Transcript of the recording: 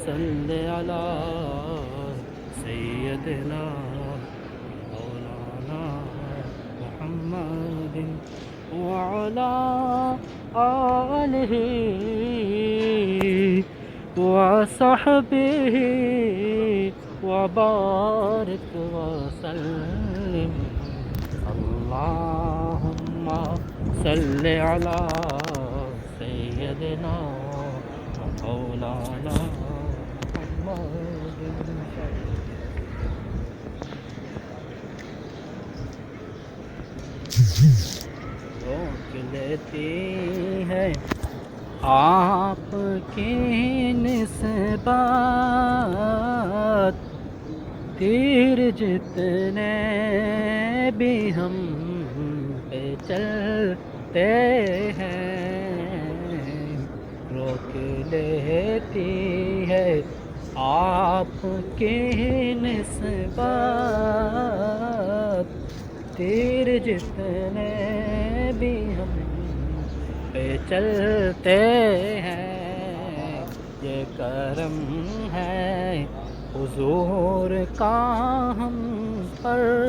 صل علی سیدنا مولانا محمد وعلى آلہ وصحبہ وبارک وسلم اللہم صل علی سیدنا مولانا محمد. روک لیتی ہے آپ کی نسبت تیر جتنے بھی ہم پہ چلتے ہیں. روک لیتی ہے آپ کی نسبت تیر جتنے بھی ہم پہ چلتے ہیں. یہ کرم ہے حضور کا ہم پر.